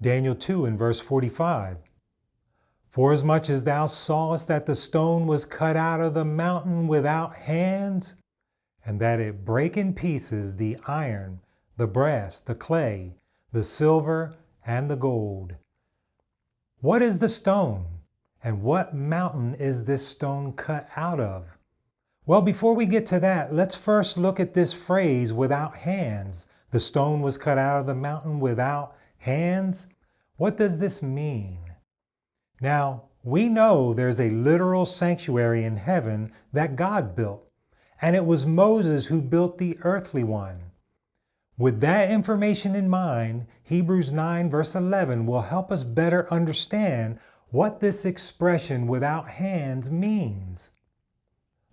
Daniel 2 and verse 45. Forasmuch as thou sawest that the stone was cut out of the mountain without hands, and that it brake in pieces the iron, the brass, the clay, the silver, and the gold. What is the stone? And what mountain is this stone cut out of? Well, before we get to that, let's first look at this phrase, without hands. The stone was cut out of the mountain without hands. What does this mean? Now, we know there's a literal sanctuary in heaven that God built, and it was Moses who built the earthly one. With that information in mind, Hebrews 9 verse 11 will help us better understand what this expression without hands means.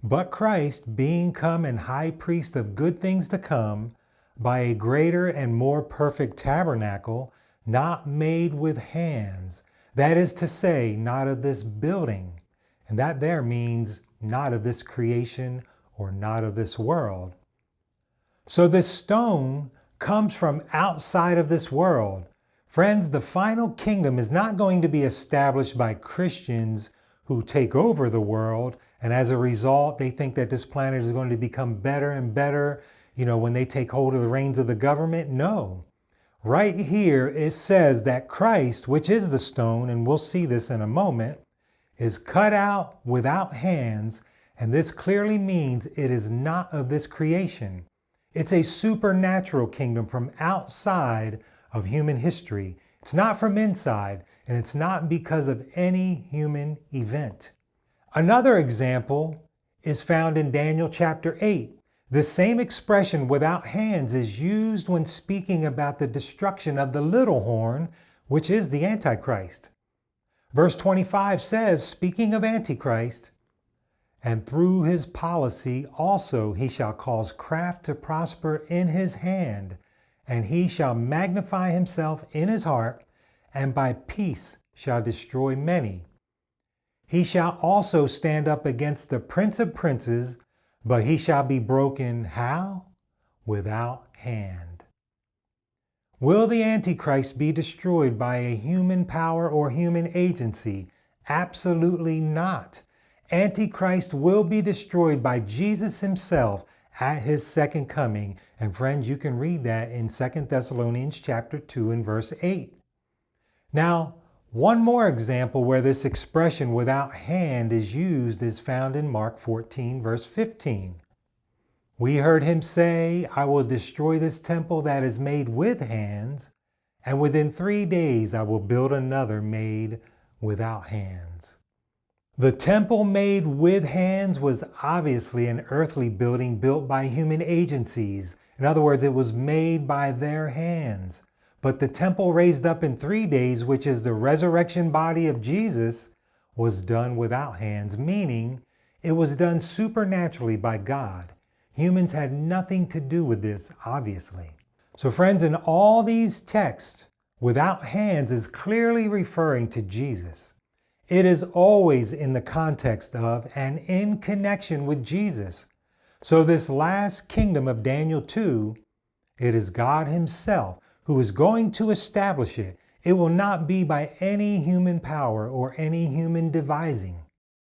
But Christ, being come and high priest of good things to come, by a greater and more perfect tabernacle, not made with hands, that is to say, not of this building. And that there means not of this creation or not of this world. So this stone comes from outside of this world. Friends, the final kingdom is not going to be established by Christians who take over the world, and as a result, they think that this planet is going to become better and better, when they take hold of the reins of the government. No. Right here, it says that Christ, which is the stone, and we'll see this in a moment, is cut out without hands, and this clearly means it is not of this creation. It's a supernatural kingdom from outside of human history. It's not from inside, and it's not because of any human event. Another example is found in Daniel chapter 8. The same expression, without hands, is used when speaking about the destruction of the little horn, which is the Antichrist. Verse 25 says, speaking of Antichrist, and through his policy also he shall cause craft to prosper in his hand, and he shall magnify himself in his heart, and by peace shall destroy many. He shall also stand up against the prince of princes, but he shall be broken, how? Without hand. Will the Antichrist be destroyed by a human power or human agency? Absolutely not. Antichrist will be destroyed by Jesus himself at his second coming. And friends, you can read that in 2 Thessalonians chapter 2 and verse 8. Now, one more example where this expression without hand is used is found in Mark 14 verse 15. We heard him say, I will destroy this temple that is made with hands, and within 3 days I will build another made without hands. The temple made with hands was obviously an earthly building built by human agencies. In other words, it was made by their hands. But the temple raised up in 3 days, which is the resurrection body of Jesus, was done without hands, meaning it was done supernaturally by God. Humans had nothing to do with this, obviously. So friends, in all these texts, without hands is clearly referring to Jesus. It is always in the context of and in connection with Jesus. So this last kingdom of Daniel 2, it is God himself who is going to establish it. It will not be by any human power or any human devising.